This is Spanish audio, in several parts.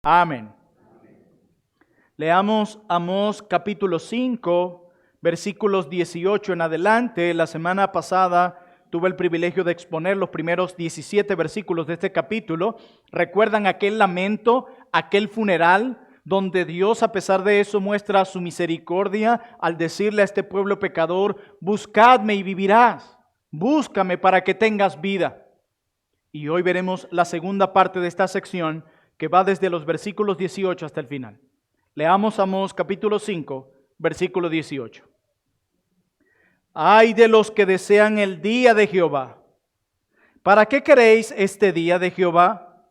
Amén. Leamos Amós capítulo 5, versículos 18 en adelante. La semana pasada tuve el privilegio de exponer los primeros 17 versículos de este capítulo. ¿Recuerdan aquel lamento, aquel funeral, donde Dios a pesar de eso muestra su misericordia al decirle a este pueblo pecador: buscadme y vivirás, búscame para que tengas vida? Y hoy veremos la segunda parte de esta sección, que va desde los versículos 18 hasta el final. Leamos Amós capítulo 5, versículo 18. Ay de los que desean el día de Jehová. ¿Para qué queréis este día de Jehová?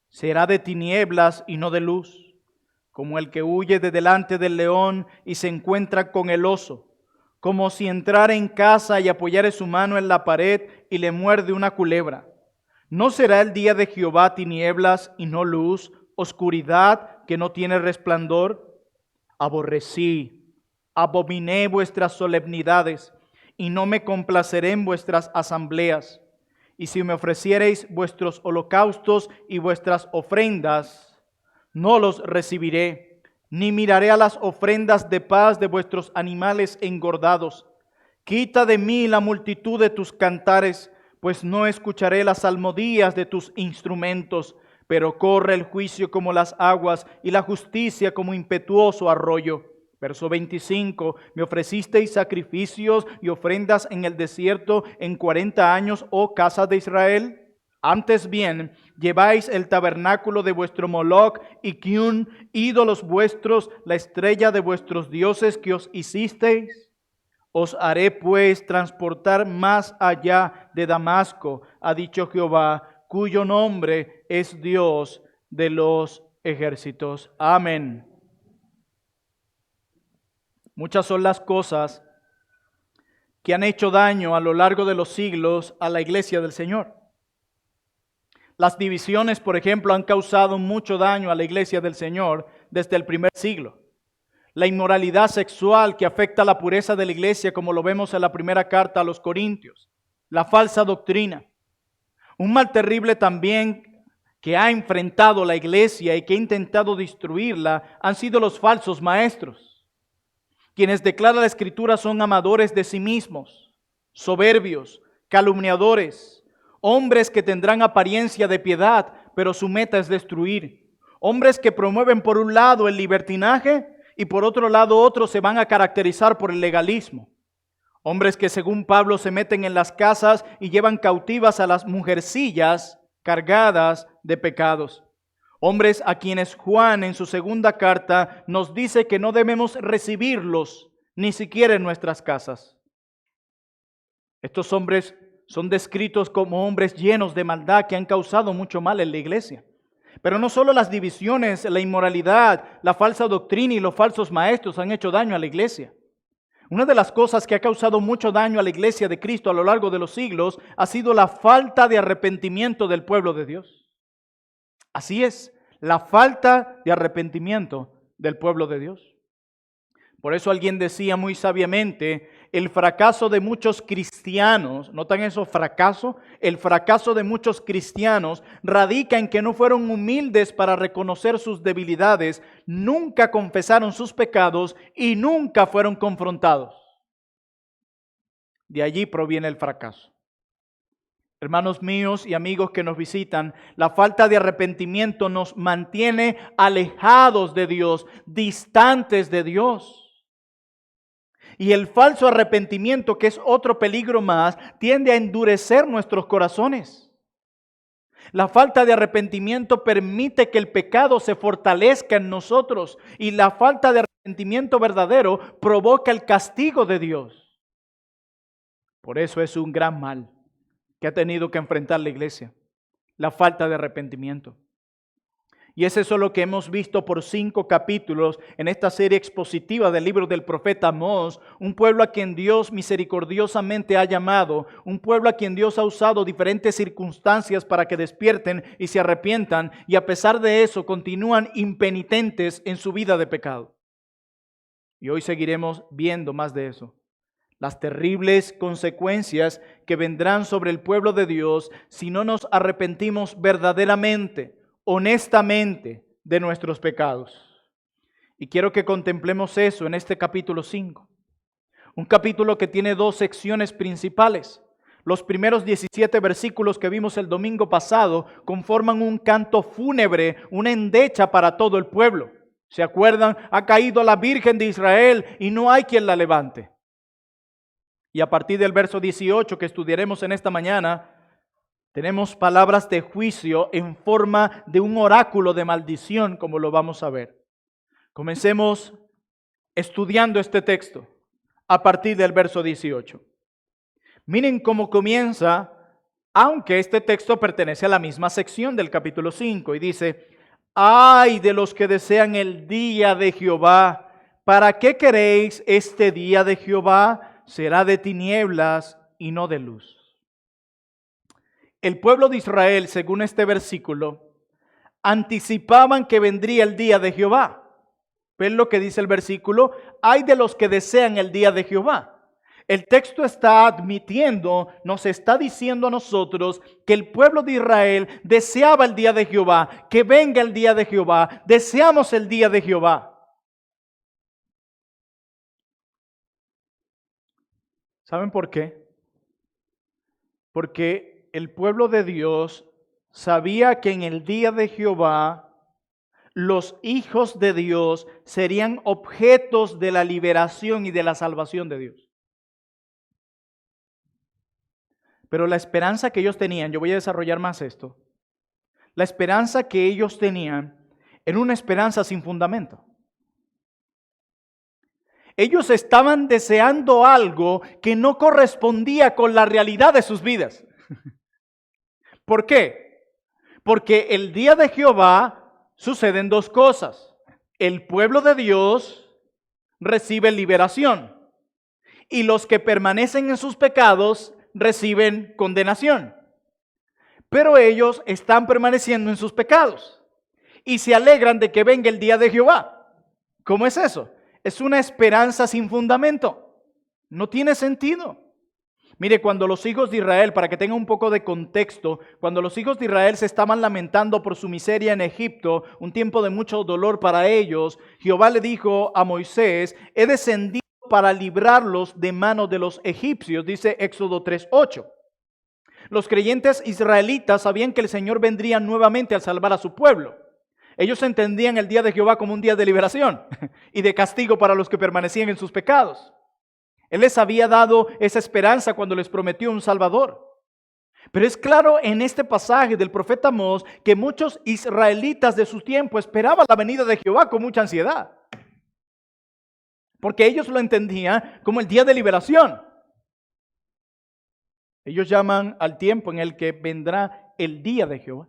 Será de tinieblas y no de luz, como el que huye de delante del león y se encuentra con el oso, como si entrara en casa y apoyare su mano en la pared y le muerde una culebra. ¿No será el día de Jehová tinieblas y no luz, oscuridad que no tiene resplandor? Aborrecí, abominé vuestras solemnidades, y no me complaceré en vuestras asambleas. Y si me ofreciereis vuestros holocaustos y vuestras ofrendas, no los recibiré, ni miraré a las ofrendas de paz de vuestros animales engordados. Quita de mí la multitud de tus cantares, pues no escucharé las salmodías de tus instrumentos, pero corre el juicio como las aguas y la justicia como impetuoso arroyo. Verso 25, me ofrecisteis sacrificios y ofrendas en el desierto en 40 años, oh casa de Israel. Antes bien, lleváis el tabernáculo de vuestro Moloc y Kiun, ídolos vuestros, la estrella de vuestros dioses que os hicisteis. Os haré pues transportar más allá de Damasco, ha dicho Jehová, cuyo nombre es Dios de los ejércitos. Amén. Muchas son las cosas que han hecho daño a lo largo de los siglos a la iglesia del Señor. Las divisiones, por ejemplo, han causado mucho daño a la iglesia del Señor desde el primer siglo. La inmoralidad sexual que afecta la pureza de la iglesia, como lo vemos en la primera carta a los Corintios. La falsa doctrina. Un mal terrible también que ha enfrentado la iglesia y que ha intentado destruirla han sido los falsos maestros. Quienes declara la Escritura son amadores de sí mismos, soberbios, calumniadores, hombres que tendrán apariencia de piedad, pero su meta es destruir. Hombres que promueven por un lado el libertinaje y por otro lado otros se van a caracterizar por el legalismo. Hombres que según Pablo se meten en las casas y llevan cautivas a las mujercillas cargadas de pecados. Hombres a quienes Juan en su segunda carta nos dice que no debemos recibirlos ni siquiera en nuestras casas. Estos hombres son descritos como hombres llenos de maldad que han causado mucho mal en la iglesia. Pero no solo las divisiones, la inmoralidad, la falsa doctrina y los falsos maestros han hecho daño a la iglesia. Una de las cosas que ha causado mucho daño a la iglesia de Cristo a lo largo de los siglos ha sido la falta de arrepentimiento del pueblo de Dios. Así es, la falta de arrepentimiento del pueblo de Dios. Por eso alguien decía muy sabiamente, el fracaso de muchos cristianos, ¿notan eso? Fracaso. El fracaso de muchos cristianos radica en que no fueron humildes para reconocer sus debilidades, nunca confesaron sus pecados y nunca fueron confrontados. De allí proviene el fracaso. Hermanos míos y amigos que nos visitan, la falta de arrepentimiento nos mantiene alejados de Dios, distantes de Dios. Y el falso arrepentimiento, que es otro peligro más, tiende a endurecer nuestros corazones. La falta de arrepentimiento permite que el pecado se fortalezca en nosotros y la falta de arrepentimiento verdadero provoca el castigo de Dios. Por eso es un gran mal que ha tenido que enfrentar la iglesia, la falta de arrepentimiento. Y es eso lo que hemos visto por 5 capítulos en esta serie expositiva del libro del profeta Amós, un pueblo a quien Dios misericordiosamente ha llamado, un pueblo a quien Dios ha usado diferentes circunstancias para que despierten y se arrepientan, y a pesar de eso continúan impenitentes en su vida de pecado. Y hoy seguiremos viendo más de eso. Las terribles consecuencias que vendrán sobre el pueblo de Dios si no nos arrepentimos verdaderamente, honestamente, de nuestros pecados. Y quiero que contemplemos eso en este capítulo 5. Un capítulo que tiene dos secciones principales. Los primeros 17 versículos que vimos el domingo pasado conforman un canto fúnebre, una endecha para todo el pueblo. ¿Se acuerdan? Ha caído la Virgen de Israel y no hay quien la levante. Y a partir del verso 18 que estudiaremos en esta mañana, tenemos palabras de juicio en forma de un oráculo de maldición, como lo vamos a ver. Comencemos estudiando este texto a partir del verso 18. Miren cómo comienza, aunque este texto pertenece a la misma sección del capítulo 5 y dice: ¡ay de los que desean el día de Jehová! ¿Para qué queréis este día de Jehová? Será de tinieblas y no de luz. El pueblo de Israel, según este versículo, anticipaban que vendría el día de Jehová. ¿Ven lo que dice el versículo? Hay de los que desean el día de Jehová. El texto está admitiendo, nos está diciendo a nosotros que el pueblo de Israel deseaba el día de Jehová, que venga el día de Jehová, deseamos el día de Jehová. ¿Saben por qué? Porque el pueblo de Dios sabía que en el día de Jehová los hijos de Dios serían objetos de la liberación y de la salvación de Dios. Pero la esperanza que ellos tenían, yo voy a desarrollar más esto, la esperanza que ellos tenían era una esperanza sin fundamento. Ellos estaban deseando algo que no correspondía con la realidad de sus vidas. ¿Por qué? Porque el día de Jehová suceden dos cosas. El pueblo de Dios recibe liberación y los que permanecen en sus pecados reciben condenación. Pero ellos están permaneciendo en sus pecados y se alegran de que venga el día de Jehová. ¿Cómo es eso? Es una esperanza sin fundamento. No tiene sentido. Mire, cuando los hijos de Israel, para que tenga un poco de contexto, cuando los hijos de Israel se estaban lamentando por su miseria en Egipto, un tiempo de mucho dolor para ellos, Jehová le dijo a Moisés: he descendido para librarlos de manos de los egipcios, dice Éxodo 3:8. Los creyentes israelitas sabían que el Señor vendría nuevamente a salvar a su pueblo. Ellos entendían el día de Jehová como un día de liberación y de castigo para los que permanecían en sus pecados. Él les había dado esa esperanza cuando les prometió un Salvador. Pero es claro en este pasaje del profeta Amós que muchos israelitas de su tiempo esperaban la venida de Jehová con mucha ansiedad. Porque ellos lo entendían como el día de liberación. Ellos llaman al tiempo en el que vendrá el día de Jehová.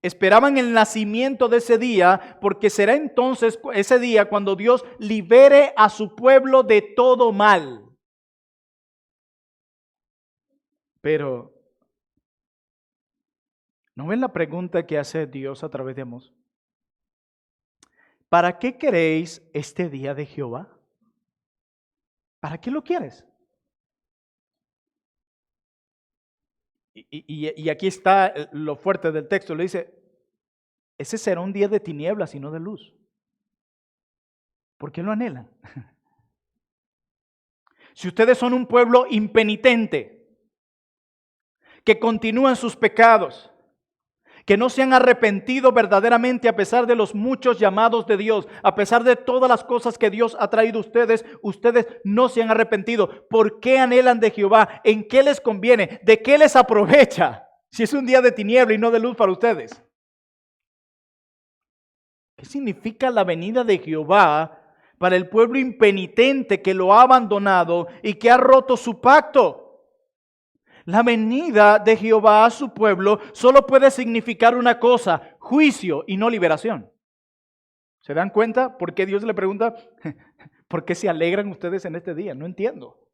Esperaban el nacimiento de ese día porque será entonces ese día cuando Dios libere a su pueblo de todo mal. Pero, ¿no ven la pregunta que hace Dios a través de Amós? ¿Para qué queréis este día de Jehová? ¿Para qué lo quieres? Y aquí está lo fuerte del texto. Le dice: ese será un día de tinieblas y no de luz. ¿Por qué lo anhelan? Si ustedes son un pueblo impenitente, que continúan sus pecados, que no se han arrepentido verdaderamente a pesar de los muchos llamados de Dios, a pesar de todas las cosas que Dios ha traído a ustedes, ustedes no se han arrepentido. ¿Por qué anhelan de Jehová? ¿En qué les conviene? ¿De qué les aprovecha? Si es un día de tiniebla y no de luz para ustedes. ¿Qué significa la venida de Jehová para el pueblo impenitente que lo ha abandonado y que ha roto su pacto? La venida de Jehová a su pueblo solo puede significar una cosa: juicio y no liberación. ¿Se dan cuenta por qué Dios le pregunta: ¿por qué se alegran ustedes en este día? No entiendo.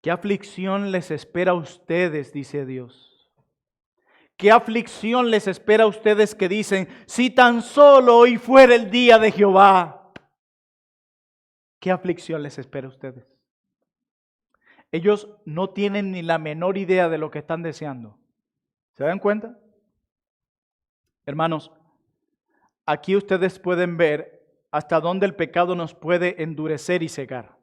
¿Qué aflicción les espera a ustedes? Dice Dios. ¿Qué aflicción les espera a ustedes que dicen: si tan solo hoy fuera el día de Jehová? ¿Qué aflicción les espera a ustedes? Ellos no tienen ni la menor idea de lo que están deseando. ¿Se dan cuenta? Hermanos, aquí ustedes pueden ver hasta dónde el pecado nos puede endurecer y cegar.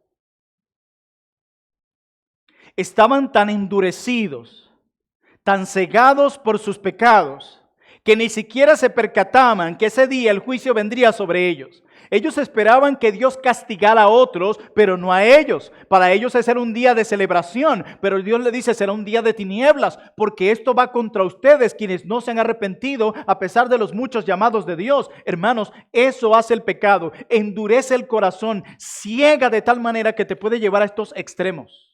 Estaban tan endurecidos, tan cegados por sus pecados, que ni siquiera se percataban que ese día el juicio vendría sobre ellos. Ellos esperaban que Dios castigara a otros, pero no a ellos. Para ellos ese era un día de celebración, pero Dios le dice será un día de tinieblas, porque esto va contra ustedes, quienes no se han arrepentido a pesar de los muchos llamados de Dios. Hermanos, eso hace el pecado, endurece el corazón, ciega de tal manera que te puede llevar a estos extremos.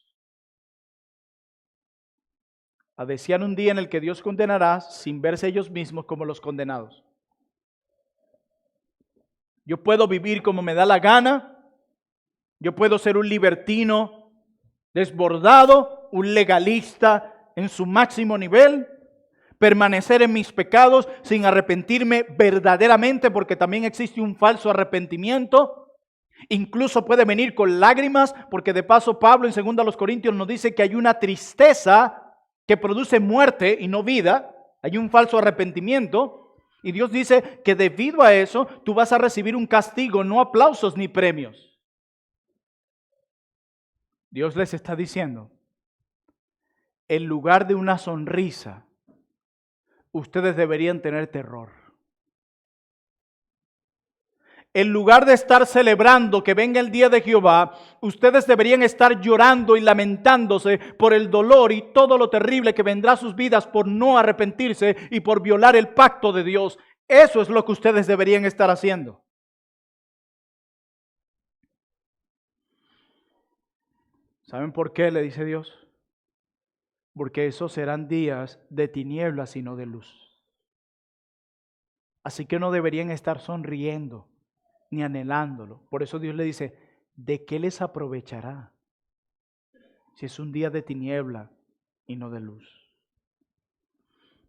A desear un día en el que Dios condenará sin verse ellos mismos como los condenados. Yo puedo vivir como me da la gana, yo puedo ser un libertino desbordado, un legalista en su máximo nivel, permanecer en mis pecados sin arrepentirme verdaderamente, porque también existe un falso arrepentimiento. Incluso puede venir con lágrimas, porque de paso Pablo en 2 Corintios nos dice que hay una tristeza que produce muerte y no vida, hay un falso arrepentimiento. Y Dios dice que debido a eso tú vas a recibir un castigo, no aplausos ni premios. Dios les está diciendo, en lugar de una sonrisa, ustedes deberían tener terror. En lugar de estar celebrando que venga el día de Jehová, ustedes deberían estar llorando y lamentándose por el dolor y todo lo terrible que vendrá a sus vidas por no arrepentirse y por violar el pacto de Dios. Eso es lo que ustedes deberían estar haciendo. ¿Saben por qué? Le dice Dios. Porque esos serán días de tinieblas y no de luz. Así que no deberían estar sonriendo ni anhelándolo. Por eso Dios le dice, ¿de qué les aprovechará si es un día de tiniebla y no de luz?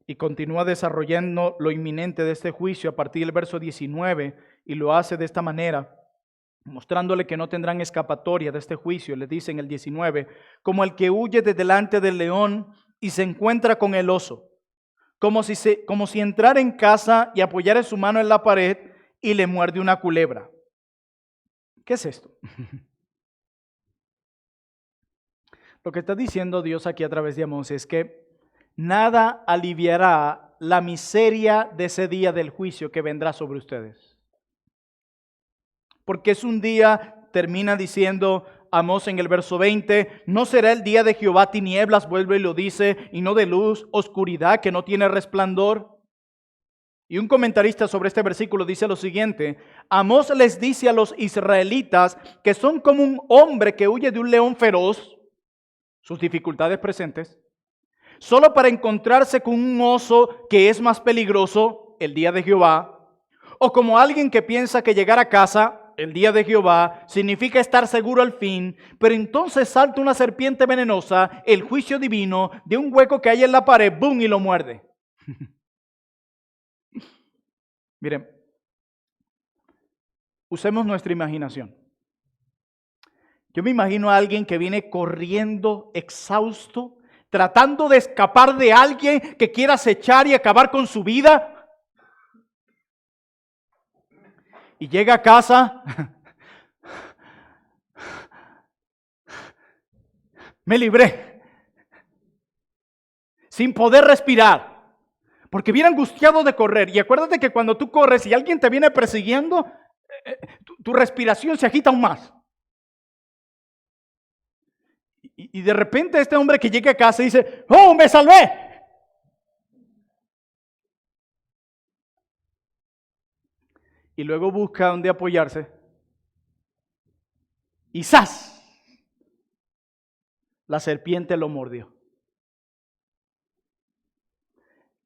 Y continúa desarrollando lo inminente de este juicio a partir del verso 19 y lo hace de esta manera, mostrándole que no tendrán escapatoria de este juicio. Le dice en el 19, como el que huye de delante del león y se encuentra con el oso, como si entrara en casa y apoyara su mano en la pared y le muerde una culebra. ¿Qué es esto? Lo que está diciendo Dios aquí a través de Amós es que nada aliviará la miseria de ese día del juicio que vendrá sobre ustedes. Porque es un día, termina diciendo Amós en el verso 20, no será el día de Jehová tinieblas, vuelve y lo dice, y no de luz, oscuridad que no tiene resplandor. Y un comentarista sobre este versículo dice lo siguiente, Amós les dice a los israelitas que son como un hombre que huye de un león feroz, sus dificultades presentes, solo para encontrarse con un oso que es más peligroso el día de Jehová, o como alguien que piensa que llegar a casa el día de Jehová significa estar seguro al fin, pero entonces salta una serpiente venenosa, el juicio divino, de un hueco que hay en la pared, ¡bum!, y lo muerde. Miren, usemos nuestra imaginación. Yo me imagino a alguien que viene corriendo, exhausto, tratando de escapar de alguien que quiera acechar y acabar con su vida. Y llega a casa, me libré, sin poder respirar. Porque viene angustiado de correr. Y acuérdate que cuando tú corres y alguien te viene persiguiendo, tu respiración se agita aún más. Y de repente este hombre que llega a casa dice, ¡oh, me salvé! Y luego busca dónde apoyarse. Y ¡zas! La serpiente lo mordió.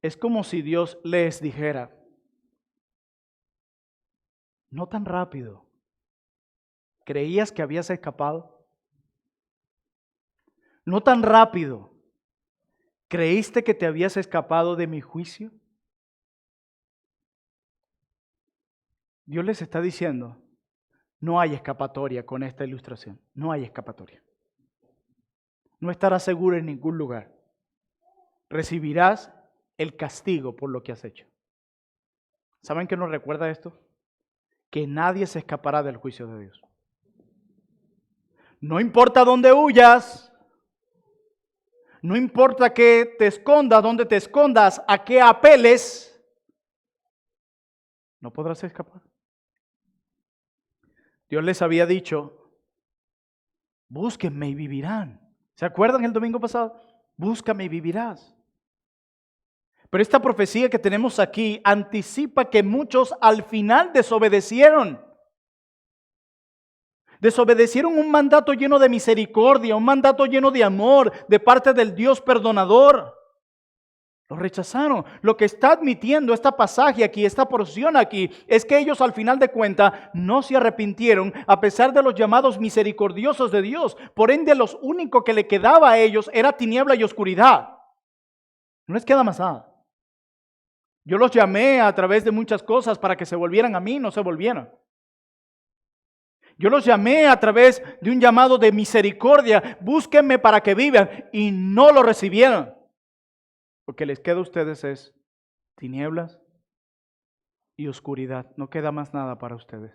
Es como si Dios les dijera, no tan rápido. ¿Creías que habías escapado? No tan rápido. ¿Creíste que te habías escapado de mi juicio? Dios les está diciendo, no hay escapatoria con esta ilustración. No hay escapatoria. No estarás seguro en ningún lugar. Recibirás el castigo por lo que has hecho. ¿Saben qué nos recuerda esto? Que nadie se escapará del juicio de Dios. No importa dónde huyas, no importa que te escondas, dónde te escondas, a qué apeles, no podrás escapar. Dios les había dicho, búsquenme y vivirán. ¿Se acuerdan el domingo pasado? Búscame y vivirás. Pero esta profecía que tenemos aquí anticipa que muchos al final desobedecieron. Desobedecieron un mandato lleno de misericordia, un mandato lleno de amor de parte del Dios perdonador. Lo rechazaron. Lo que está admitiendo este pasaje aquí, esta porción aquí, es que ellos al final de cuentas no se arrepintieron a pesar de los llamados misericordiosos de Dios. Por ende, lo único que le quedaba a ellos era tiniebla y oscuridad. No les queda más nada. Yo los llamé a través de muchas cosas para que se volvieran a mí, no se volvieron. Yo los llamé a través de un llamado de misericordia, búsquenme para que vivan, y no lo recibieron. Lo que les queda a ustedes es tinieblas y oscuridad. No queda más nada para ustedes.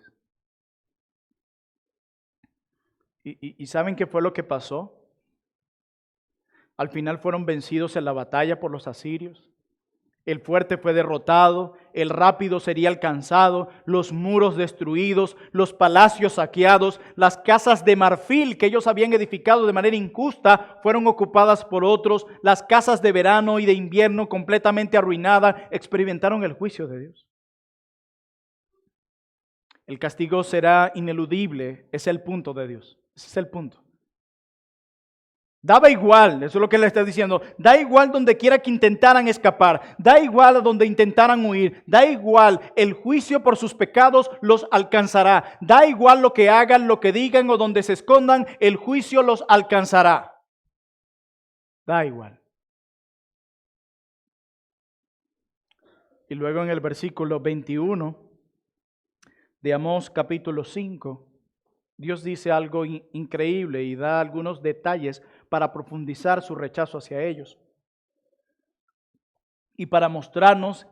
¿Y saben qué fue lo que pasó? Al final fueron vencidos en la batalla por los asirios. El fuerte fue derrotado, el rápido sería alcanzado, los muros destruidos, los palacios saqueados, las casas de marfil que ellos habían edificado de manera injusta fueron ocupadas por otros, las casas de verano y de invierno completamente arruinadas, experimentaron el juicio de Dios. El castigo será ineludible, es el punto de Dios, ese es el punto. Daba igual, eso es lo que le está diciendo, da igual donde quiera que intentaran escapar, da igual a donde intentaran huir, da igual, el juicio por sus pecados los alcanzará, da igual lo que hagan, lo que digan o donde se escondan, el juicio los alcanzará. Da igual. Y luego en el versículo 21 de Amós capítulo 5, Dios dice algo increíble y da algunos detalles para profundizar su rechazo hacia ellos. Y para mostrarnos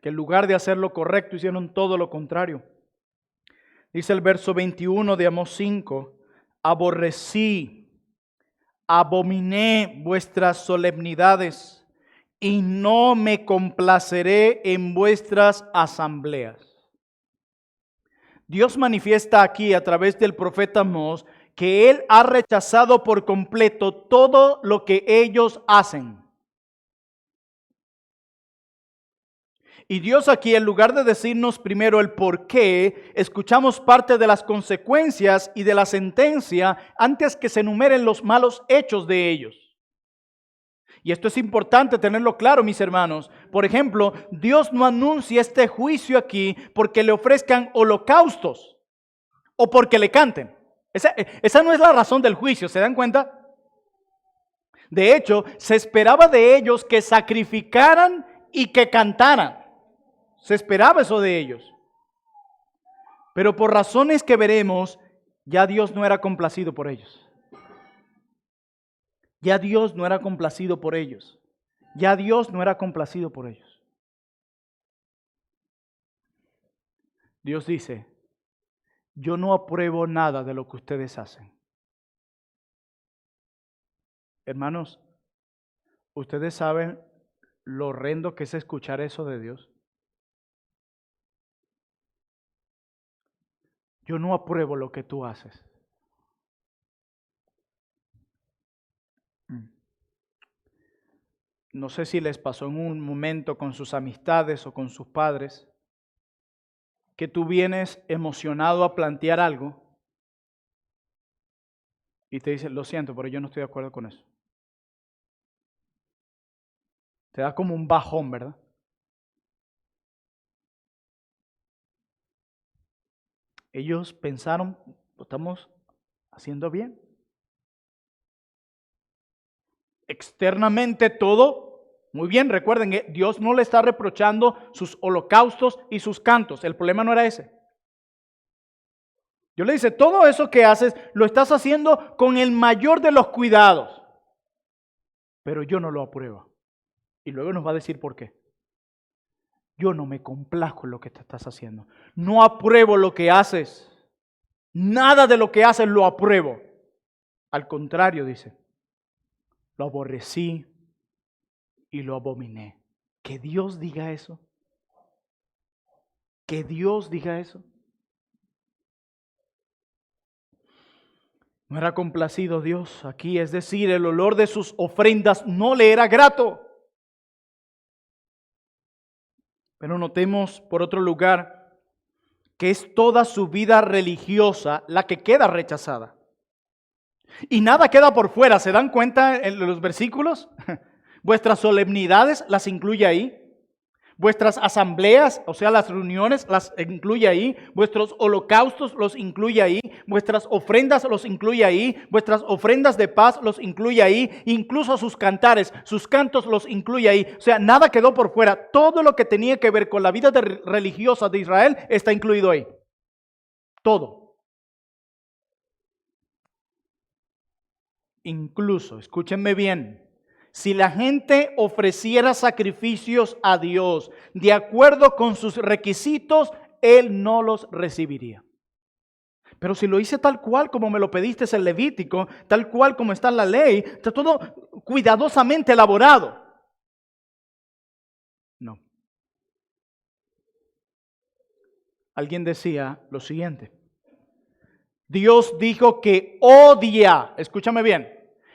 que en lugar de hacer lo correcto, hicieron todo lo contrario. Dice el verso 21 de Amós 5, aborrecí, abominé vuestras solemnidades y no me complaceré en vuestras asambleas. Dios manifiesta aquí a través del profeta Amós que Él ha rechazado por completo todo lo que ellos hacen. Y Dios aquí, en lugar de decirnos primero el por qué, escuchamos parte de las consecuencias y de la sentencia antes que se enumeren los malos hechos de ellos. Y esto es importante tenerlo claro, mis hermanos. Por ejemplo, Dios no anuncia este juicio aquí porque le ofrezcan holocaustos o porque le canten. Esa no es la razón del juicio, ¿se dan cuenta? De hecho, se esperaba de ellos que sacrificaran y que cantaran. Se esperaba eso de ellos. Pero por razones que veremos, ya Dios no era complacido por ellos. Ya Dios no era complacido por ellos. Ya Dios no era complacido por ellos. Dios dice, yo no apruebo nada de lo que ustedes hacen. Hermanos, ¿ustedes saben lo horrendo que es escuchar eso de Dios? Yo no apruebo lo que tú haces. No sé si les pasó en un momento con sus amistades o con sus padres, que tú vienes emocionado a plantear algo y te dicen, lo siento, pero yo no estoy de acuerdo con eso. Te da como un bajón, ¿verdad? Ellos pensaron, lo estamos haciendo bien. Externamente todo, muy bien, recuerden, Dios no le está reprochando sus holocaustos y sus cantos. El problema no era ese. Dios le dice, todo eso que haces lo estás haciendo con el mayor de los cuidados, pero yo no lo apruebo. Y luego nos va a decir por qué. Yo no me complazco en lo que te estás haciendo. No apruebo lo que haces. Nada de lo que haces lo apruebo. Al contrario, dice, lo aborrecí y lo abominé. Que Dios diga eso. Que Dios diga eso. No era complacido Dios aquí, es decir, el olor de sus ofrendas no le era grato. Pero notemos, por otro lugar, que es toda su vida religiosa la que queda rechazada. Y nada queda por fuera, ¿se dan cuenta en los versículos? Vuestras solemnidades las incluye ahí. Vuestras asambleas, o sea, las reuniones, las incluye ahí. Vuestros holocaustos los incluye ahí. Vuestras ofrendas los incluye ahí. Vuestras ofrendas de paz los incluye ahí. Incluso sus cantares, sus cantos los incluye ahí. O sea, nada quedó por fuera. Todo lo que tenía que ver con la vida religiosa de Israel está incluido ahí. Todo. Incluso, escúchenme bien. Si la gente ofreciera sacrificios a Dios de acuerdo con sus requisitos, Él no los recibiría. Pero si lo hice tal cual como me lo pediste en Levítico, tal cual como está en la ley, está todo cuidadosamente elaborado. No. Alguien decía lo siguiente. Dios dijo que odia, escúchame bien,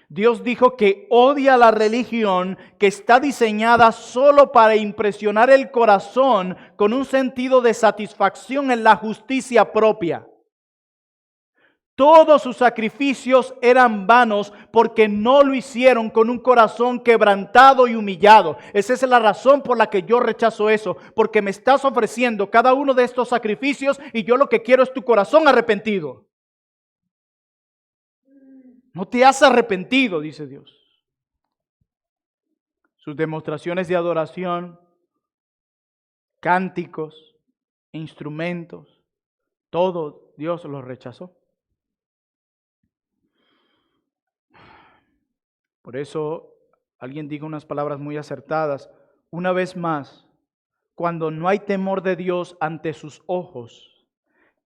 Dios dijo que odia la religión que está diseñada solo para impresionar el corazón con un sentido de satisfacción en la justicia propia. Todos sus sacrificios eran vanos porque no lo hicieron con un corazón quebrantado y humillado. Esa es la razón por la que yo rechazo eso, porque me estás ofreciendo cada uno de estos sacrificios y yo lo que quiero es tu corazón arrepentido. No te has arrepentido, dice Dios. Sus demostraciones de adoración, cánticos, instrumentos, todo Dios los rechazó. Por eso alguien dijo unas palabras muy acertadas. Una vez más, cuando no hay temor de Dios ante sus ojos,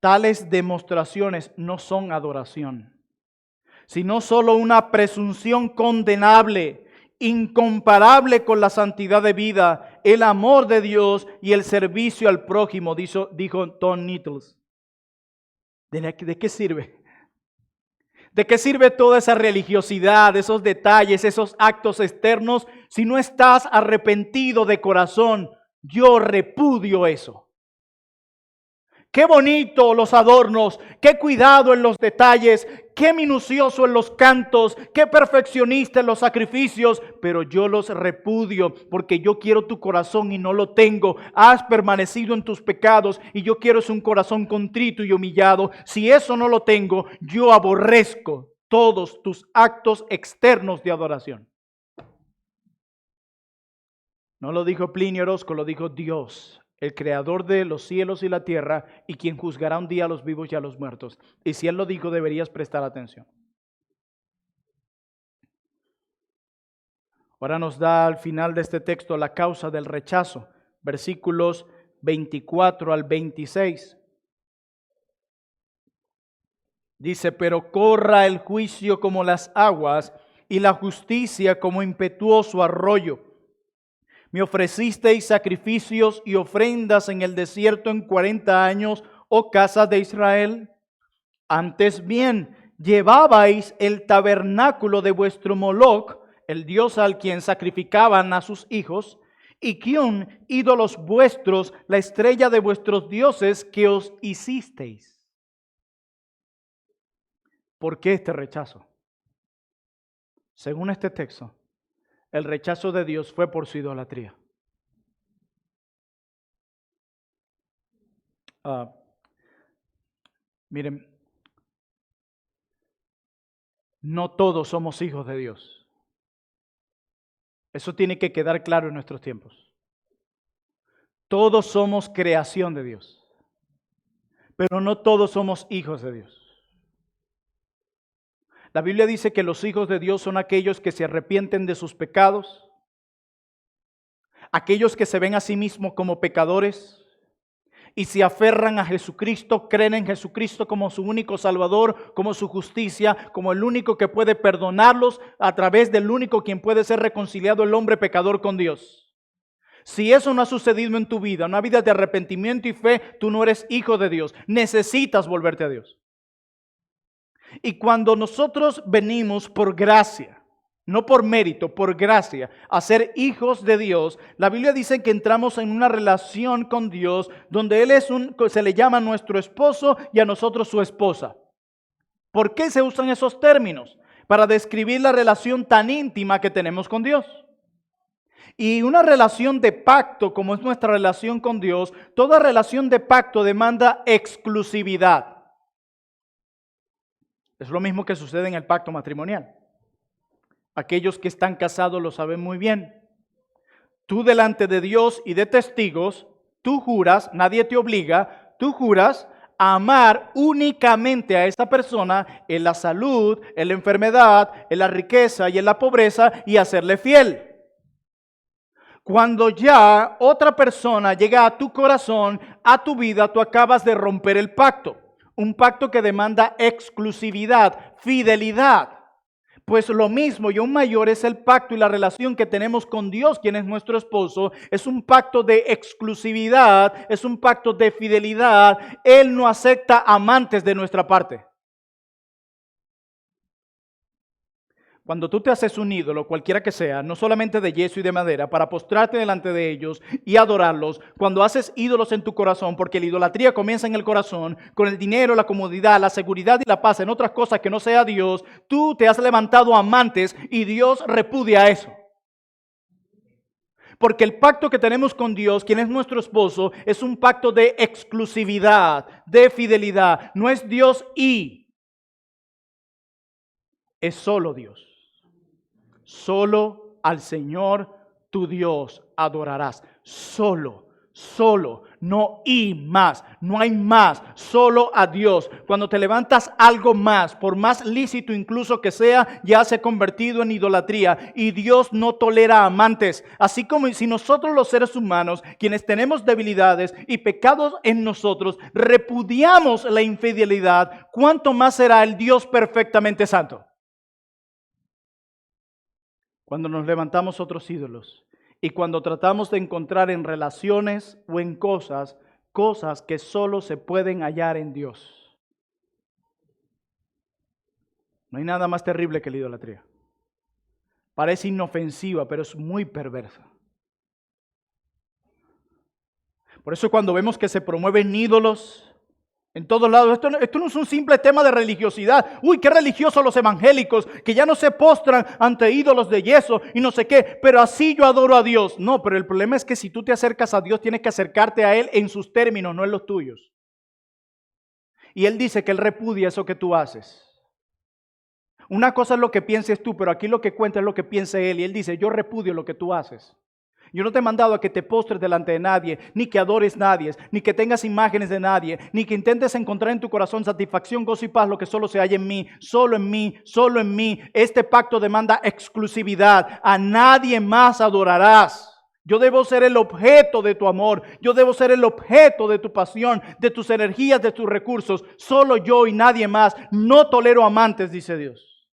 tales demostraciones no son adoración, sino solo una presunción condenable, incomparable con la santidad de vida, el amor de Dios y el servicio al prójimo, dijo Tom Nettles. ¿De qué sirve? ¿De qué sirve toda esa religiosidad, esos detalles, esos actos externos, si no estás arrepentido de corazón? Yo repudio eso. Qué bonito los adornos, qué cuidado en los detalles, qué minucioso en los cantos, qué perfeccionista en los sacrificios, pero yo los repudio porque yo quiero tu corazón y no lo tengo. Has permanecido en tus pecados y yo quiero es un corazón contrito y humillado. Si eso no lo tengo, yo aborrezco todos tus actos externos de adoración. No lo dijo Plinio Orozco, lo dijo Dios, el creador de los cielos y la tierra, y quien juzgará un día a los vivos y a los muertos. Y si Él lo dijo, deberías prestar atención. Ahora nos da al final de este texto la causa del rechazo, versículos 24 al 26. Dice, pero corra el juicio como las aguas y la justicia como impetuoso arroyo. Me ofrecisteis sacrificios y ofrendas en el desierto en 40 años, oh casa de Israel. Antes bien, llevabais el tabernáculo de vuestro Moloc, el dios al quien sacrificaban a sus hijos, y Kiun, ídolos vuestros, la estrella de vuestros dioses que os hicisteis. ¿Por qué este rechazo? Según este texto, el rechazo de Dios fue por su idolatría. Miren, no todos somos hijos de Dios. Eso tiene que quedar claro en nuestros tiempos. Todos somos creación de Dios, pero no todos somos hijos de Dios. La Biblia dice que los hijos de Dios son aquellos que se arrepienten de sus pecados, aquellos que se ven a sí mismos como pecadores y se aferran a Jesucristo, creen en Jesucristo como su único Salvador, como su justicia, como el único que puede perdonarlos a través del único quien puede ser reconciliado el hombre pecador con Dios. Si eso no ha sucedido en tu vida, una vida de arrepentimiento y fe, tú no eres hijo de Dios. Necesitas volverte a Dios. Y cuando nosotros venimos por gracia, no por mérito, por gracia, a ser hijos de Dios, la Biblia dice que entramos en una relación con Dios donde Él se le llama nuestro esposo y a nosotros su esposa. ¿Por qué se usan esos términos? Para describir la relación tan íntima que tenemos con Dios. Y una relación de pacto, como es nuestra relación con Dios, toda relación de pacto demanda exclusividad. Es lo mismo que sucede en el pacto matrimonial. Aquellos que están casados lo saben muy bien. Tú delante de Dios y de testigos, tú juras, nadie te obliga, tú juras a amar únicamente a esa persona en la salud, en la enfermedad, en la riqueza y en la pobreza y a serle fiel. Cuando ya otra persona llega a tu corazón, a tu vida, tú acabas de romper el pacto. Un pacto que demanda exclusividad, fidelidad. Pues lo mismo y aún mayor es el pacto y la relación que tenemos con Dios, quien es nuestro esposo. Es un pacto de exclusividad, es un pacto de fidelidad. Él no acepta amantes de nuestra parte. Cuando tú te haces un ídolo, cualquiera que sea, no solamente de yeso y de madera, para postrarte delante de ellos y adorarlos, cuando haces ídolos en tu corazón, porque la idolatría comienza en el corazón, con el dinero, la comodidad, la seguridad y la paz en otras cosas que no sea Dios, tú te has levantado amantes y Dios repudia eso. Porque el pacto que tenemos con Dios, quien es nuestro esposo, es un pacto de exclusividad, de fidelidad. No es Dios y es solo Dios. Solo al Señor tu Dios adorarás. Solo, no y más. No hay más, solo a Dios. Cuando te levantas algo más, por más lícito incluso que sea, ya se ha convertido en idolatría. Y Dios no tolera amantes. Así como si nosotros los seres humanos, quienes tenemos debilidades y pecados en nosotros, repudiamos la infidelidad, ¿cuánto más será el Dios perfectamente santo? Cuando nos levantamos otros ídolos y cuando tratamos de encontrar en relaciones o en cosas que solo se pueden hallar en Dios. No hay nada más terrible que la idolatría. Parece inofensiva, pero es muy perversa. Por eso cuando vemos que se promueven ídolos en todos lados, esto no es un simple tema de religiosidad. Uy, qué religiosos los evangélicos, que ya no se postran ante ídolos de yeso y no sé qué, pero así yo adoro a Dios. No, pero el problema es que si tú te acercas a Dios, tienes que acercarte a Él en sus términos, no en los tuyos. Y Él dice que Él repudia eso que tú haces. Una cosa es lo que pienses tú, pero aquí lo que cuenta es lo que piense Él. Y Él dice, yo repudio lo que tú haces. Yo no te he mandado a que te postres delante de nadie, ni que adores nadie, ni que tengas imágenes de nadie, ni que intentes encontrar en tu corazón satisfacción, gozo y paz, lo que solo se halla en mí, solo en mí, solo en mí. Este pacto demanda exclusividad. A nadie más adorarás. Yo debo ser el objeto de tu amor. Yo debo ser el objeto de tu pasión, de tus energías, de tus recursos. Solo yo y nadie más. No tolero amantes, dice Dios.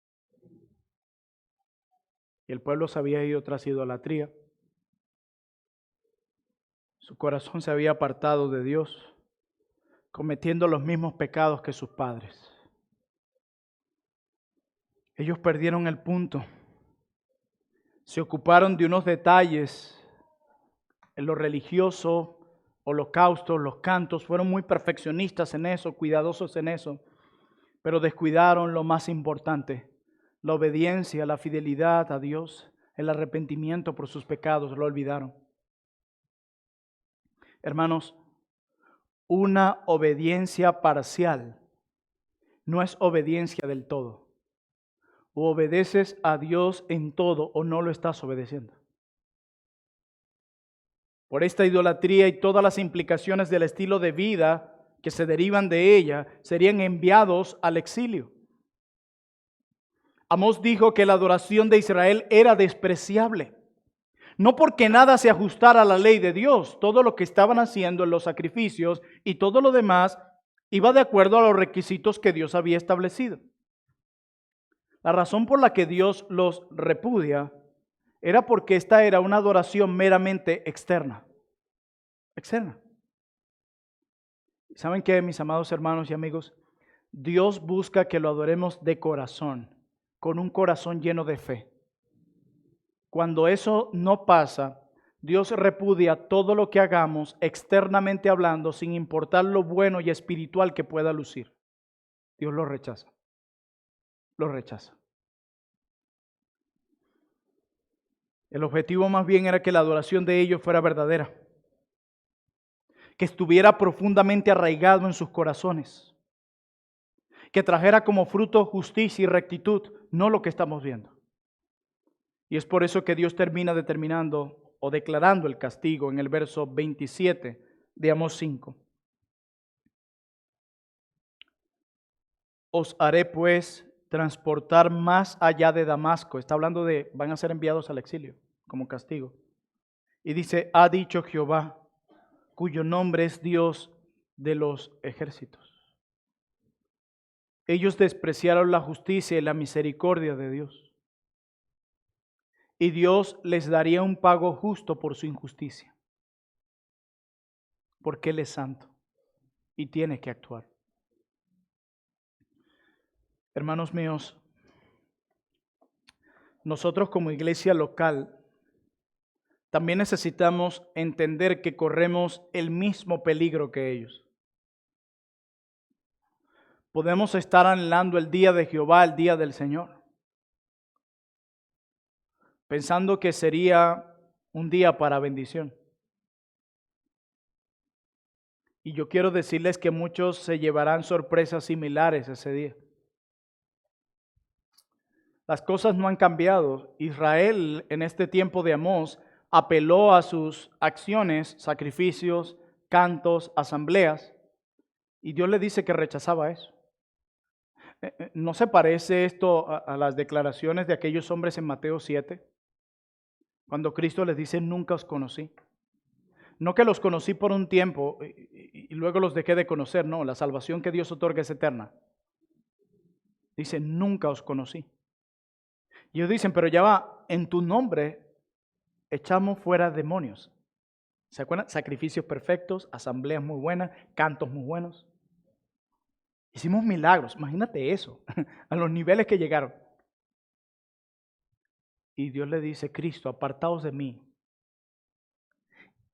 Y el pueblo se había ido tras idolatría. Su corazón se había apartado de Dios, cometiendo los mismos pecados que sus padres. Ellos perdieron el punto. Se ocuparon de unos detalles en lo religioso, holocaustos, los cantos. Fueron muy perfeccionistas en eso, cuidadosos en eso, pero descuidaron lo más importante: la obediencia, la fidelidad a Dios, el arrepentimiento por sus pecados. Lo olvidaron. Hermanos, una obediencia parcial no es obediencia del todo. O obedeces a Dios en todo o no lo estás obedeciendo. Por esta idolatría y todas las implicaciones del estilo de vida que se derivan de ella, serían enviados al exilio. Amós dijo que la adoración de Israel era despreciable. No porque nada se ajustara a la ley de Dios. Todo lo que estaban haciendo en los sacrificios y todo lo demás iba de acuerdo a los requisitos que Dios había establecido. La razón por la que Dios los repudia era porque esta era una adoración meramente externa. Externa. ¿Saben qué, mis amados hermanos y amigos? Dios busca que lo adoremos de corazón, con un corazón lleno de fe. Cuando eso no pasa, Dios repudia todo lo que hagamos externamente hablando, sin importar lo bueno y espiritual que pueda lucir. Dios lo rechaza. Lo rechaza. El objetivo más bien era que la adoración de ellos fuera verdadera, que estuviera profundamente arraigado en sus corazones, que trajera como fruto justicia y rectitud, no lo que estamos viendo. Y es por eso que Dios termina determinando o declarando el castigo en el verso 27 de Amós 5. Os haré pues transportar más allá de Damasco. Está hablando de, van a ser enviados al exilio como castigo. Y dice, ha dicho Jehová, cuyo nombre es Dios de los ejércitos. Ellos despreciaron la justicia y la misericordia de Dios. Y Dios les daría un pago justo por su injusticia. Porque Él es santo y tiene que actuar. Hermanos míos, nosotros como iglesia local también necesitamos entender que corremos el mismo peligro que ellos. Podemos estar anhelando el día de Jehová, el día del Señor, pensando que sería un día para bendición. Y yo quiero decirles que muchos se llevarán sorpresas similares ese día. Las cosas no han cambiado. Israel en este tiempo de Amós apeló a sus acciones, sacrificios, cantos, asambleas, y Dios le dice que rechazaba eso. ¿No se parece esto a las declaraciones de aquellos hombres en Mateo 7? Cuando Cristo les dice, nunca os conocí. No que los conocí por un tiempo y luego los dejé de conocer, no, la salvación que Dios otorga es eterna. Dice, nunca os conocí. Y ellos dicen, pero ya va, en tu nombre echamos fuera demonios. ¿Se acuerdan? Sacrificios perfectos, asambleas muy buenas, cantos muy buenos. Hicimos milagros, imagínate eso, a los niveles que llegaron. Y Dios le dice, Cristo, apartaos de mí.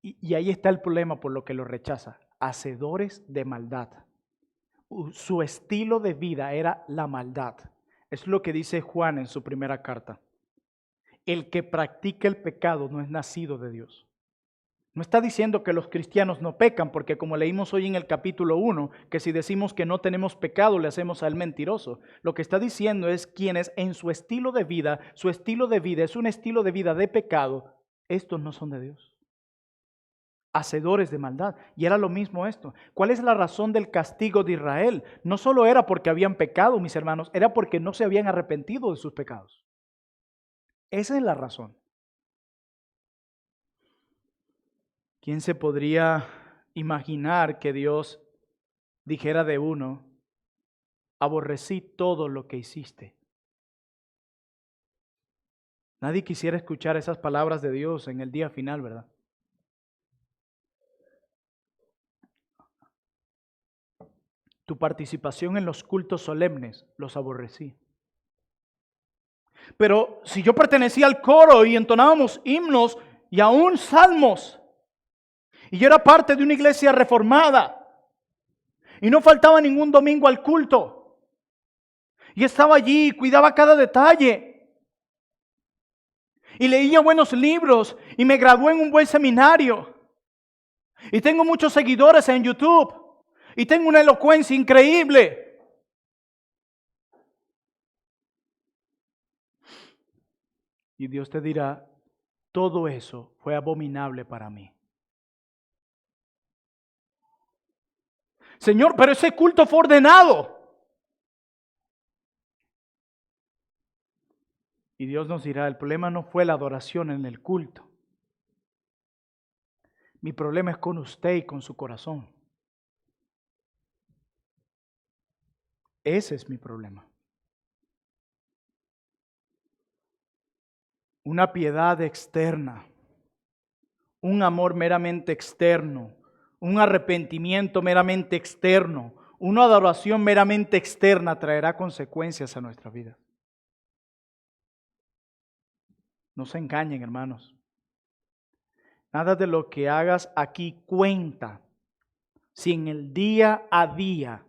Y ahí está el problema por lo que lo rechaza. Hacedores de maldad. Su estilo de vida era la maldad. Es lo que dice Juan en su primera carta. El que practica el pecado no es nacido de Dios. No está diciendo que los cristianos no pecan, porque como leímos hoy en el capítulo 1, que si decimos que no tenemos pecado, le hacemos a él mentiroso. Lo que está diciendo es quienes en su estilo de vida es un estilo de vida de pecado, estos no son de Dios. Hacedores de maldad. Y era lo mismo esto. ¿Cuál es la razón del castigo de Israel? No solo era porque habían pecado, mis hermanos, era porque no se habían arrepentido de sus pecados. Esa es la razón. ¿Quién se podría imaginar que Dios dijera de uno, aborrecí todo lo que hiciste? Nadie quisiera escuchar esas palabras de Dios en el día final, ¿verdad? Tu participación en los cultos solemnes los aborrecí. Pero si yo pertenecía al coro y entonábamos himnos y aún salmos, y yo era parte de una iglesia reformada, y no faltaba ningún domingo al culto, y estaba allí y cuidaba cada detalle, y leía buenos libros, y me gradué en un buen seminario, y tengo muchos seguidores en YouTube, y tengo una elocuencia increíble. Y Dios te dirá, todo eso fue abominable para mí. Señor, pero ese culto fue ordenado. Y Dios nos dirá, el problema no fue la adoración en el culto. Mi problema es con usted y con su corazón. Ese es mi problema. Una piedad externa, un amor meramente externo, un arrepentimiento meramente externo, una adoración meramente externa traerá consecuencias a nuestra vida. No se engañen, hermanos. Nada de lo que hagas aquí cuenta si en el día a día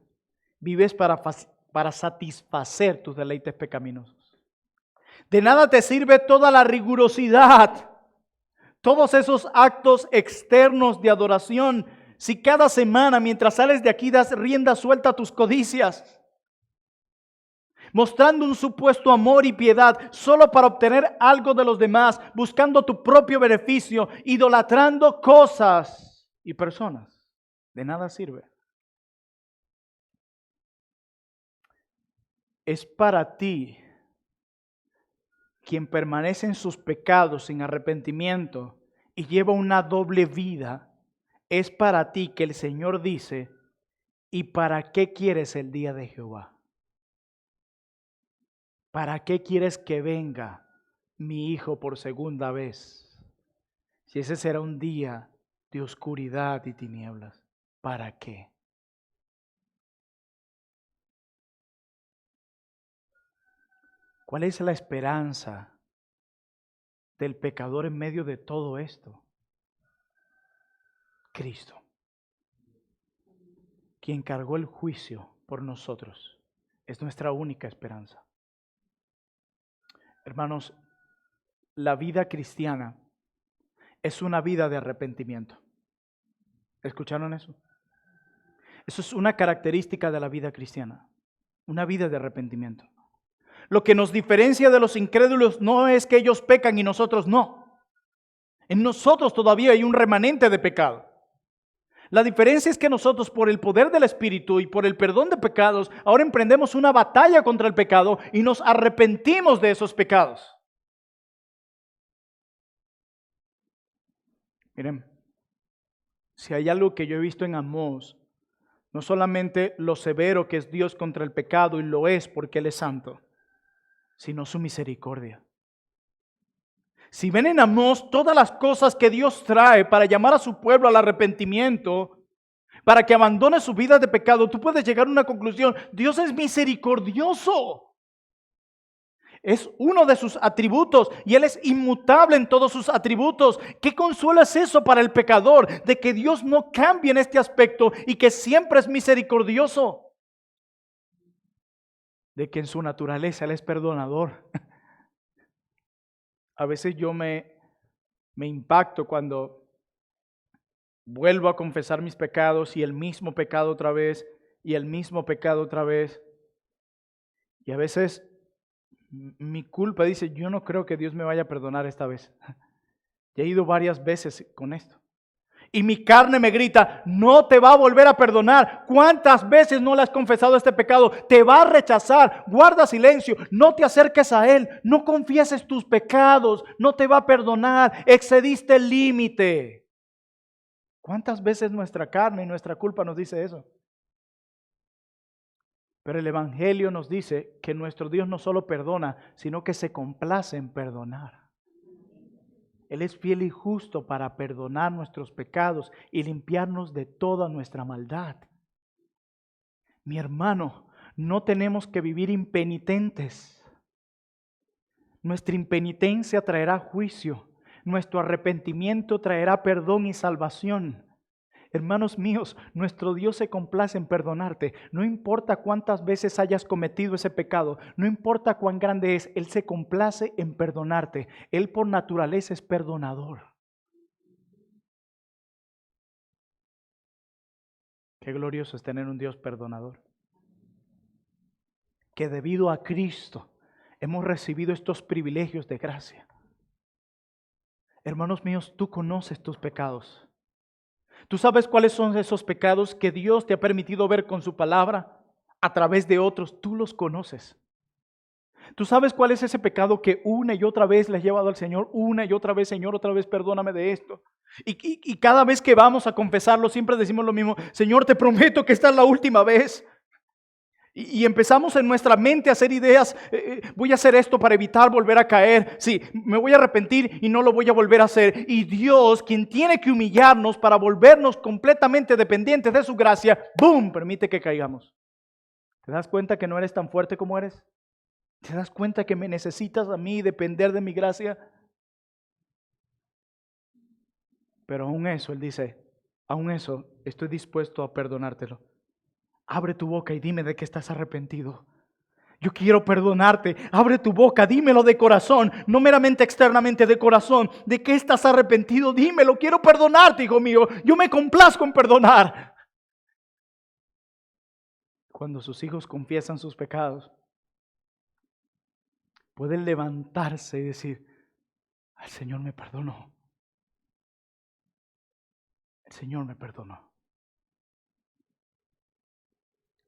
vives para satisfacer tus deleites pecaminosos. De nada te sirve toda la rigurosidad, todos esos actos externos de adoración, si cada semana mientras sales de aquí das rienda suelta a tus codicias, mostrando un supuesto amor y piedad solo para obtener algo de los demás, buscando tu propio beneficio, idolatrando cosas y personas. De nada sirve. Es para ti, quien permanece en sus pecados sin arrepentimiento y lleva una doble vida, es para ti que el Señor dice, ¿y para qué quieres el día de Jehová? ¿Para qué quieres que venga mi hijo por segunda vez? Si ese será un día de oscuridad y tinieblas, ¿para qué? ¿Cuál es la esperanza del pecador en medio de todo esto? Cristo, quien cargó el juicio por nosotros, es nuestra única esperanza. Hermanos, la vida cristiana es una vida de arrepentimiento. ¿Escucharon eso? Eso es una característica de la vida cristiana, una vida de arrepentimiento. Lo que nos diferencia de los incrédulos no es que ellos pecan y nosotros no. En nosotros todavía hay un remanente de pecado. La diferencia es que nosotros, por el poder del Espíritu y por el perdón de pecados, ahora emprendemos una batalla contra el pecado y nos arrepentimos de esos pecados. Miren, si hay algo que yo he visto en Amós, no solamente lo severo que es Dios contra el pecado, y lo es porque Él es santo, sino su misericordia. Si ven en Amós todas las cosas que Dios trae para llamar a su pueblo al arrepentimiento, para que abandone su vida de pecado, tú puedes llegar a una conclusión: Dios es misericordioso. Es uno de sus atributos y Él es inmutable en todos sus atributos. ¿Qué consuelo es eso para el pecador? De que Dios no cambie en este aspecto y que siempre es misericordioso. De que en su naturaleza Él es perdonador. A veces yo me impacto cuando vuelvo a confesar mis pecados y el mismo pecado otra vez y el mismo pecado otra vez. Y a veces mi culpa dice: yo no creo que Dios me vaya a perdonar esta vez. Ya he ido varias veces con esto. Y mi carne me grita: no te va a volver a perdonar. ¿Cuántas veces no le has confesado este pecado? Te va a rechazar. Guarda silencio. No te acerques a Él. No confieses tus pecados. No te va a perdonar. Excediste el límite. ¿Cuántas veces nuestra carne y nuestra culpa nos dice eso? Pero el Evangelio nos dice que nuestro Dios no solo perdona, sino que se complace en perdonar. Él es fiel y justo para perdonar nuestros pecados y limpiarnos de toda nuestra maldad. Mi hermano, no tenemos que vivir impenitentes. Nuestra impenitencia traerá juicio. Nuestro arrepentimiento traerá perdón y salvación. Hermanos míos, nuestro Dios se complace en perdonarte. No importa cuántas veces hayas cometido ese pecado, no importa cuán grande es, Él se complace en perdonarte. Él por naturaleza es perdonador. Qué glorioso es tener un Dios perdonador. Que debido a Cristo hemos recibido estos privilegios de gracia. Hermanos míos, tú conoces tus pecados. ¿Tú sabes cuáles son esos pecados que Dios te ha permitido ver con su palabra a través de otros? Tú los conoces. ¿Tú sabes cuál es ese pecado que una y otra vez le has llevado al Señor? Una y otra vez: Señor, otra vez perdóname de esto. Y cada vez que vamos a confesarlo, siempre decimos lo mismo: Señor, te prometo que esta es la última vez. Y empezamos en nuestra mente a hacer ideas: voy a hacer esto para evitar volver a caer. Sí, me voy a arrepentir y no lo voy a volver a hacer. Y Dios, quien tiene que humillarnos para volvernos completamente dependientes de su gracia, ¡boom!, permite que caigamos. ¿Te das cuenta que no eres tan fuerte como eres? ¿Te das cuenta que me necesitas a mí, depender de mi gracia? Pero aún eso, Él dice, aún eso, estoy dispuesto a perdonártelo. Abre tu boca y dime de qué estás arrepentido. Yo quiero perdonarte. Abre tu boca, dímelo de corazón, no meramente externamente, de corazón. ¿De qué estás arrepentido? Dímelo, quiero perdonarte, hijo mío. Yo me complazco en perdonar. Cuando sus hijos confiesan sus pecados, pueden levantarse y decir: el Señor me perdonó. El Señor me perdonó.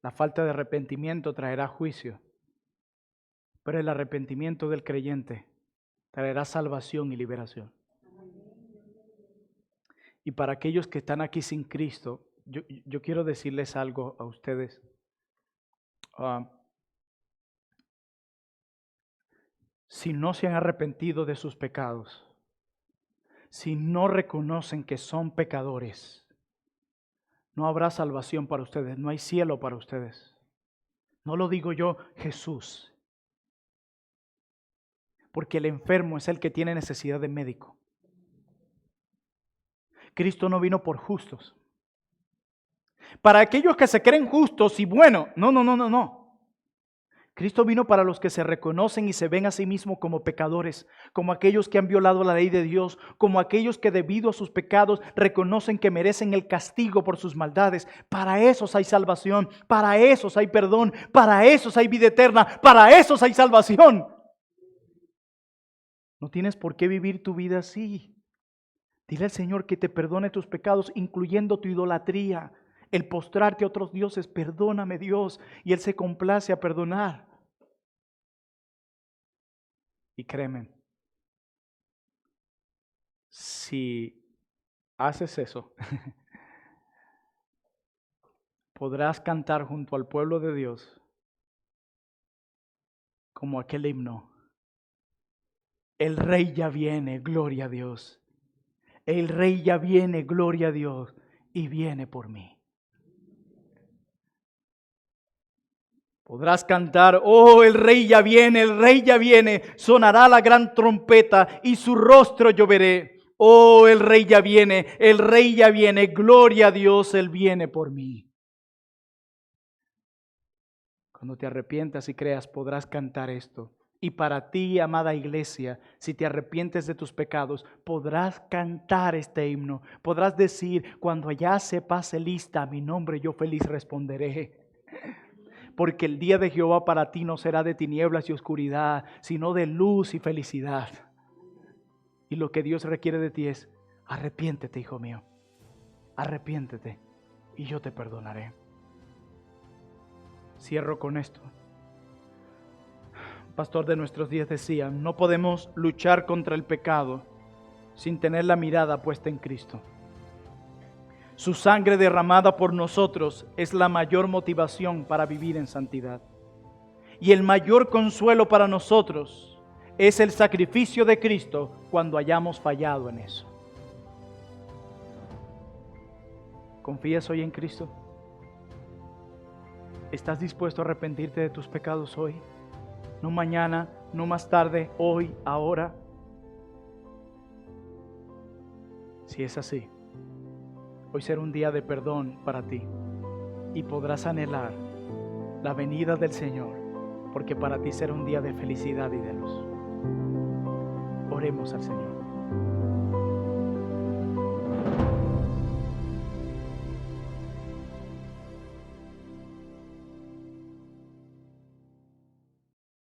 La falta de arrepentimiento traerá juicio, pero el arrepentimiento del creyente traerá salvación y liberación. Y para aquellos que están aquí sin Cristo, yo quiero decirles algo a ustedes. Si no se han arrepentido de sus pecados, si no reconocen que son pecadores, no habrá salvación para ustedes, no hay cielo para ustedes. No lo digo yo, Jesús. Porque el enfermo es el que tiene necesidad de médico. Cristo no vino por justos. Para aquellos que se creen justos y buenos, no. Cristo vino para los que se reconocen y se ven a sí mismos como pecadores, como aquellos que han violado la ley de Dios, como aquellos que debido a sus pecados reconocen que merecen el castigo por sus maldades. Para esos hay salvación, para esos hay perdón, para esos hay vida eterna, para esos hay salvación. No tienes por qué vivir tu vida así. Dile al Señor que te perdone tus pecados, incluyendo tu idolatría, el postrarte a otros dioses. Perdóname, Dios, y Él se complace a perdonar. Y créeme, si haces eso, podrás cantar junto al pueblo de Dios como aquel himno: el Rey ya viene, gloria a Dios. El Rey ya viene, gloria a Dios, y viene por mí. Podrás cantar: oh, el Rey ya viene, el Rey ya viene. Sonará la gran trompeta y su rostro yo veré. Oh, el Rey ya viene, el Rey ya viene, gloria a Dios, Él viene por mí. Cuando te arrepientas y creas, podrás cantar esto. Y para ti, amada iglesia, si te arrepientes de tus pecados, podrás cantar este himno. Podrás decir: cuando allá se pase lista mi nombre, yo feliz responderé. Porque el día de Jehová para ti no será de tinieblas y oscuridad, sino de luz y felicidad. Y lo que Dios requiere de ti es: arrepiéntete, hijo mío. Arrepiéntete y yo te perdonaré. Cierro con esto. Pastor de nuestros días decía: no podemos luchar contra el pecado sin tener la mirada puesta en Cristo. Su sangre derramada por nosotros es la mayor motivación para vivir en santidad. Y el mayor consuelo para nosotros es el sacrificio de Cristo cuando hayamos fallado en eso. ¿Confías hoy en Cristo? ¿Estás dispuesto a arrepentirte de tus pecados hoy? No mañana, no más tarde, hoy, ahora. Si es así, hoy será un día de perdón para ti y podrás anhelar la venida del Señor, porque para ti será un día de felicidad y de luz. Oremos al Señor.